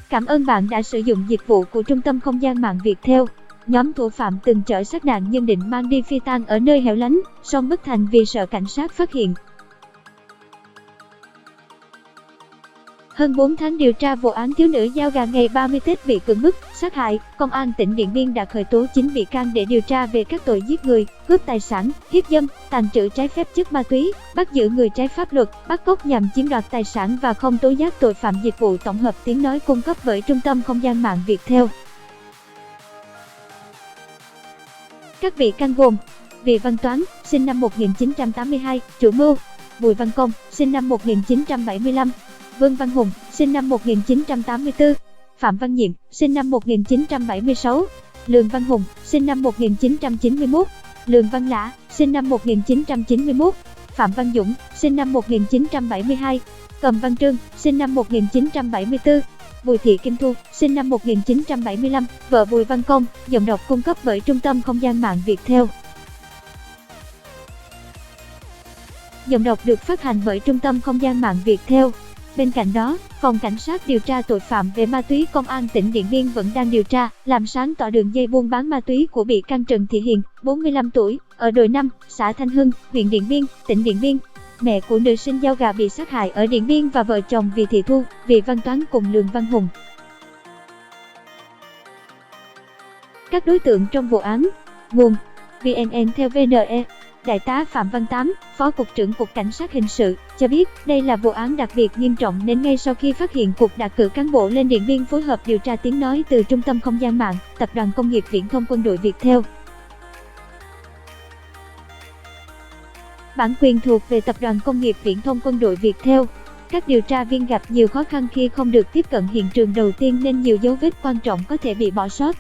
Cảm ơn bạn đã sử dụng dịch vụ của Trung tâm Không gian mạng Viettel. Nhóm thủ phạm từng chở xác nạn nhân định mang đi phi tang ở nơi hẻo lánh, song bất thành vì sợ cảnh sát phát hiện. Hơn 4 tháng điều tra vụ án thiếu nữ giao gà ngày 30 Tết bị cưỡng bức, sát hại, Công an tỉnh Điện Biên đã khởi tố 9 bị can để điều tra về các tội giết người, cướp tài sản, hiếp dâm, tàng trữ trái phép chất ma túy, bắt giữ người trái pháp luật, bắt cóc nhằm chiếm đoạt tài sản và không tố giác tội phạm. Dịch vụ tổng hợp tiếng nói cung cấp bởi Trung tâm Không gian mạng Viettel. Các bị can gồm: Vì Văn Toán, sinh năm 1982, chủ mưu; Bùi Văn Công, sinh năm 1975; Vương Văn Hùng, sinh năm 1984; Phạm Văn Nhiệm, sinh năm 1976; Lường Văn Hùng, sinh năm 1991; Lường Văn Lã, sinh năm 1991; Phạm Văn Dũng, sinh năm 1972; Cầm Văn Trương, sinh năm 1974; Bùi Thị Kim Thu, sinh năm 1975, vợ Bùi Văn Công. Giọng đọc cung cấp bởi Trung tâm Không gian mạng Viettel. Giọng đọc được phát hành bởi Trung tâm Không gian mạng Viettel. Bên cạnh đó, Phòng Cảnh sát điều tra tội phạm về ma túy Công an tỉnh Điện Biên vẫn đang điều tra, làm sáng tỏ đường dây buôn bán ma túy của bị can Trần Thị Hiền, 45 tuổi, ở đồi 5, xã Thanh Hưng, huyện Điện Biên, tỉnh Điện Biên. Mẹ của nữ sinh giao gà bị sát hại ở Điện Biên và vợ chồng Vì Thị Thu, Vì Văn Toán cùng Lường Văn Hùng. Các đối tượng trong vụ án. Nguồn: VNN. Theo VNE, Đại tá Phạm Văn Tám, Phó Cục trưởng Cục Cảnh sát Hình sự, cho biết đây là vụ án đặc biệt nghiêm trọng nên ngay sau khi phát hiện, Cục đã cử cán bộ lên Điện Biên phối hợp điều tra. Tiếng nói từ Trung tâm Không gian mạng, Tập đoàn Công nghiệp Viễn thông Quân đội Viettel. Bản quyền thuộc về Tập đoàn Công nghiệp Viễn thông Quân đội Viettel. Các điều tra viên gặp nhiều khó khăn khi không được tiếp cận hiện trường đầu tiên nên nhiều dấu vết quan trọng có thể bị bỏ sót.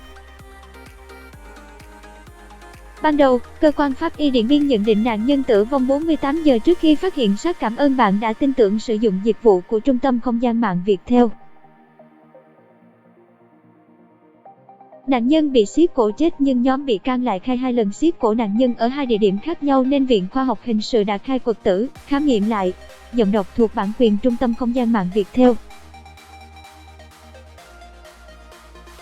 Ban đầu, cơ quan pháp y Điện Biên nhận định nạn nhân tử vong 48 giờ trước khi phát hiện xác. Cảm ơn bạn đã tin tưởng sử dụng dịch vụ của Trung tâm Không gian mạng Viettel. Nạn nhân bị siết cổ chết nhưng nhóm bị can lại khai 2 lần siết cổ nạn nhân ở 2 địa điểm khác nhau nên Viện Khoa học Hình sự đã khai quật tử, khám nghiệm lại. Giọng đọc thuộc bản quyền Trung tâm Không gian mạng Viettel.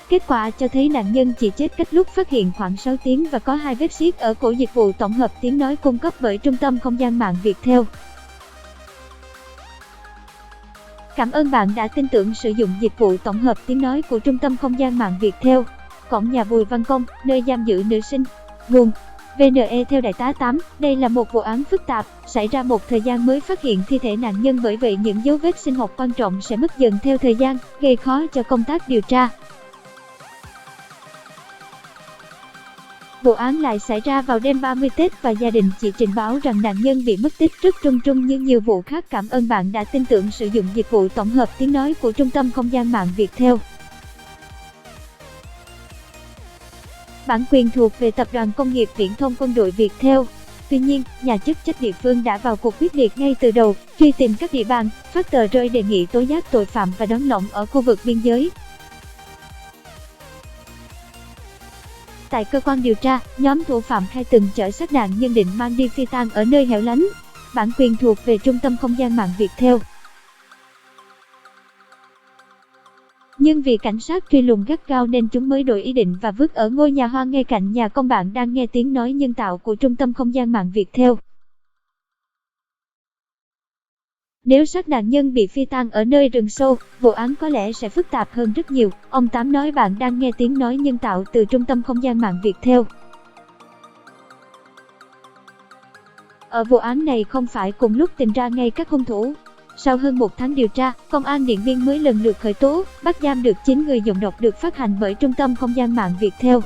Kết quả cho thấy nạn nhân chỉ chết cách lúc phát hiện khoảng 6 tiếng và có 2 vết siết ở cổ. Dịch vụ tổng hợp tiếng nói cung cấp bởi Trung tâm Không gian mạng Viettel. Cảm ơn bạn đã tin tưởng sử dụng dịch vụ tổng hợp tiếng nói của Trung tâm Không gian mạng Viettel. Cổng nhà Bùi Văn Công, nơi giam giữ nữ sinh. Nguồn: VNE. Theo Đại tá Tám, đây là một vụ án phức tạp, xảy ra một thời gian mới phát hiện thi thể nạn nhân, bởi vậy những dấu vết sinh học quan trọng sẽ mất dần theo thời gian, gây khó cho công tác điều tra. Vụ án lại xảy ra vào đêm 30 Tết và gia đình chỉ trình báo rằng nạn nhân bị mất tích rất trung trung như nhiều vụ khác. Cảm ơn bạn đã tin tưởng sử dụng dịch vụ tổng hợp tiếng nói của Trung tâm Không gian mạng Viettel. Bản quyền thuộc về Tập đoàn Công nghiệp Viễn thông Quân đội Viettel. Tuy nhiên, nhà chức trách địa phương đã vào cuộc quyết liệt ngay từ đầu, truy tìm các địa bàn, phát tờ rơi đề nghị tố giác tội phạm và đón lõng ở khu vực biên giới. Tại cơ quan điều tra, nhóm thủ phạm khai từng chở xác nạn nhân định mang đi phi tang ở nơi hẻo lánh. Bản quyền thuộc về Trung tâm Không gian mạng Viettel. Nhưng vì cảnh sát truy lùng gắt gao nên chúng mới đổi ý định và vứt ở ngôi nhà hoang ngay cạnh nhà công. Bạn đang nghe tiếng nói nhân tạo của Trung tâm Không gian mạng Viettel. Nếu xác nạn nhân bị phi tang ở nơi rừng sâu, vụ án có lẽ sẽ phức tạp hơn rất nhiều. Ông Tám nói. Bạn đang nghe tiếng nói nhân tạo từ Trung tâm Không gian mạng Viettel. Ở vụ án này không phải cùng lúc tìm ra ngay các hung thủ. Sau hơn 1 tháng điều tra, Công an Điện Biên mới lần lượt khởi tố, bắt giam được 9 người. Giọng đọc được phát hành bởi Trung tâm Không gian mạng Viettel.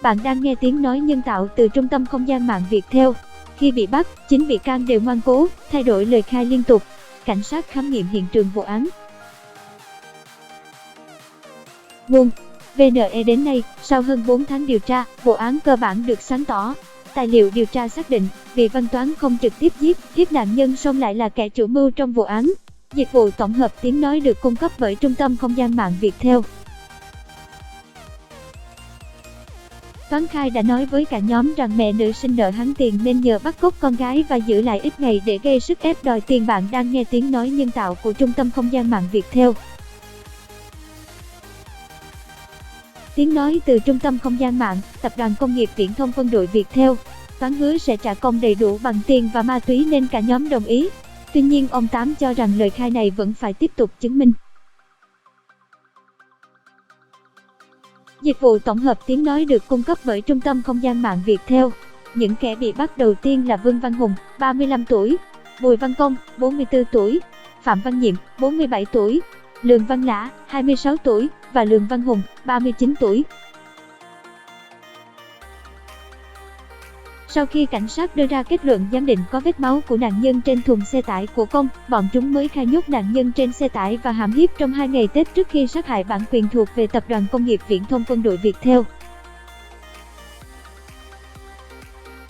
Bạn đang nghe tiếng nói nhân tạo từ Trung tâm Không gian mạng Viettel. Khi bị bắt, 9 bị can đều ngoan cố, thay đổi lời khai liên tục. Cảnh sát khám nghiệm hiện trường vụ án. Nguồn: VNE. Đến nay, sau hơn 4 tháng điều tra, vụ án cơ bản được sáng tỏ. Tài liệu điều tra xác định, Vì Văn Toán không trực tiếp hiếp nạn nhân song lại là kẻ chủ mưu trong vụ án. Dịch vụ tổng hợp tiếng nói được cung cấp bởi Trung tâm Không gian mạng Viettel. Toán khai đã nói với cả nhóm rằng mẹ nữ sinh nợ hắn tiền nên nhờ bắt cóc con gái và giữ lại ít ngày để gây sức ép đòi tiền. Bạn đang nghe tiếng nói nhân tạo của Trung tâm Không gian mạng Viettel. Tiếng nói từ Trung tâm Không gian mạng, Tập đoàn Công nghiệp Viễn thông Quân đội Viettel. Toán hứa sẽ trả công đầy đủ bằng tiền và ma túy nên cả nhóm đồng ý. Tuy nhiên, ông Tám cho rằng lời khai này vẫn phải tiếp tục chứng minh. Dịch vụ tổng hợp tiếng nói được cung cấp bởi Trung tâm Không gian mạng Viettel. Những kẻ bị bắt đầu tiên là Vương Văn Hùng, 35 tuổi, Bùi Văn Công, 44 tuổi, Phạm Văn Nhiệm, 47 tuổi, Lường Văn Lã, 26 tuổi và Lường Văn Hùng, 39 tuổi. Sau khi cảnh sát đưa ra kết luận giám định có vết máu của nạn nhân trên thùng xe tải của Công, bọn chúng mới khai nhốt nạn nhân trên xe tải và hãm hiếp trong 2 ngày Tết trước khi sát hại. Bản quyền thuộc về Tập đoàn Công nghiệp Viễn thông Quân đội Viettel.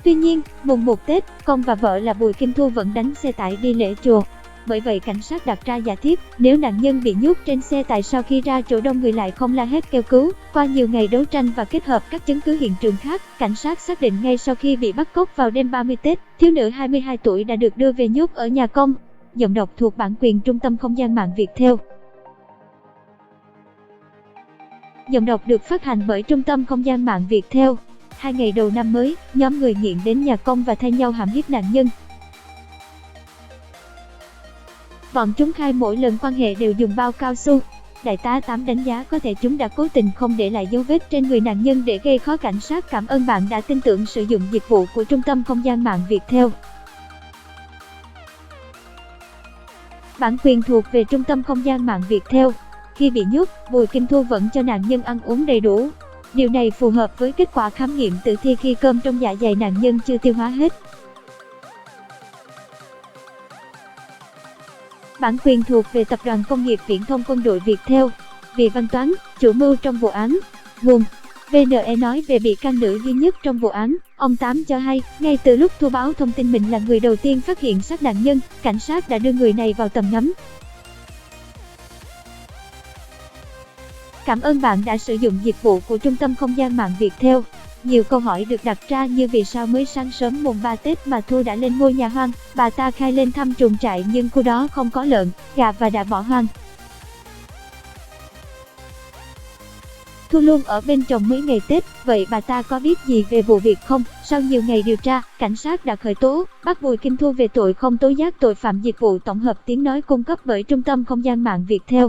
Tuy nhiên, mùng 1 Tết, Công và vợ là Bùi Kim Thu vẫn đánh xe tải đi lễ chùa. Bởi vậy cảnh sát đặt ra giả thiết, nếu nạn nhân bị nhốt trên xe tại sao khi ra chỗ đông người lại không la hét kêu cứu. Qua nhiều ngày đấu tranh và kết hợp các chứng cứ hiện trường khác, cảnh sát xác định ngay sau khi bị bắt cóc vào đêm 30 Tết, thiếu nữ 22 tuổi đã được đưa về nhốt ở nhà Công. Giọng đọc thuộc bản quyền Trung tâm Không gian mạng Viettel. Giọng đọc được phát hành bởi Trung tâm Không gian mạng Viettel. 2 ngày đầu năm mới, nhóm người nghiện đến nhà Công và thay nhau hãm hiếp nạn nhân. Bọn chúng khai mỗi lần quan hệ đều dùng bao cao su. Đại tá Tám đánh giá có thể chúng đã cố tình không để lại dấu vết trên người nạn nhân để gây khó cảnh sát. Cảm ơn bạn đã tin tưởng sử dụng dịch vụ của Trung tâm Không gian mạng Viettel. Bản quyền thuộc về Trung tâm Không gian mạng Viettel. Khi bị nhốt, Bùi Kim Thu vẫn cho nạn nhân ăn uống đầy đủ. Điều này phù hợp với kết quả khám nghiệm tử thi khi cơm trong dạ dày nạn nhân chưa tiêu hóa hết. Bản quyền thuộc về Tập đoàn Công nghiệp Viễn thông Quân đội Viettel. Vì Văn Toán, chủ mưu trong vụ án. Nguồn: VNE nói về bị can nữ duy nhất trong vụ án. Ông Tám cho hay, ngay từ lúc Thu báo thông tin mình là người đầu tiên phát hiện xác nạn nhân, cảnh sát đã đưa người này vào tầm ngắm. Cảm ơn bạn đã sử dụng dịch vụ của Trung tâm Không gian mạng Viettel. Nhiều câu hỏi được đặt ra như vì sao mới sáng sớm mùng 3 Tết mà Thu đã lên ngôi nhà hoang. Bà ta khai lên thăm chuồng trại nhưng khu đó không có lợn, gà và đã bỏ hoang. Thu luôn ở bên chồng mấy ngày Tết, vậy bà ta có biết gì về vụ việc không? Sau nhiều ngày điều tra, cảnh sát đã khởi tố, bắt Bùi Kim Thu về tội không tố giác tội phạm. Dịch vụ tổng hợp tiếng nói cung cấp bởi Trung tâm Không gian mạng Viettel.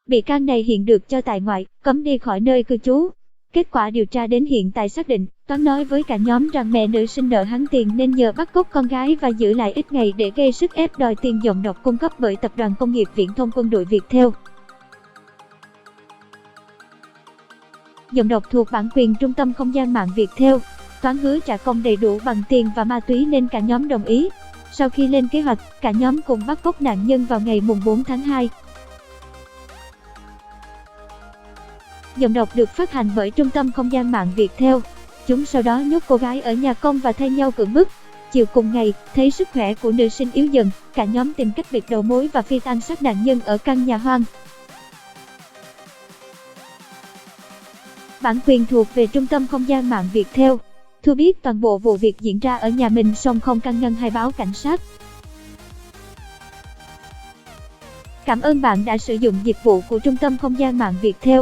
Bị can này hiện được cho tại ngoại, cấm đi khỏi nơi cư trú. Kết quả điều tra đến hiện tại xác định, Toán nói với cả nhóm rằng mẹ nữ sinh nợ hắn tiền nên nhờ bắt cóc con gái và giữ lại ít ngày để gây sức ép đòi tiền. Giọng đọc cung cấp bởi Tập đoàn Công nghiệp Viễn thông Quân đội Viettel. Giọng đọc thuộc bản quyền Trung tâm Không gian mạng Viettel. Toán hứa trả công đầy đủ bằng tiền và ma túy nên cả nhóm đồng ý. Sau khi lên kế hoạch, cả nhóm cùng bắt cóc nạn nhân vào ngày mùng 4 tháng 2. Giọng đọc được phát hành bởi Trung tâm Không gian mạng Viettel. Chúng sau đó nhốt cô gái ở nhà Công và thay nhau cưỡng bức. Chiều cùng ngày, thấy sức khỏe của nữ sinh yếu dần, cả nhóm tìm cách bịt đầu mối và phi tang xác nạn nhân ở căn nhà hoang. Bản quyền thuộc về Trung tâm Không gian mạng Viettel. Thu biết toàn bộ vụ việc diễn ra ở nhà mình song không can ngăn hay báo cảnh sát. Cảm ơn bạn đã sử dụng dịch vụ của Trung tâm Không gian mạng Viettel.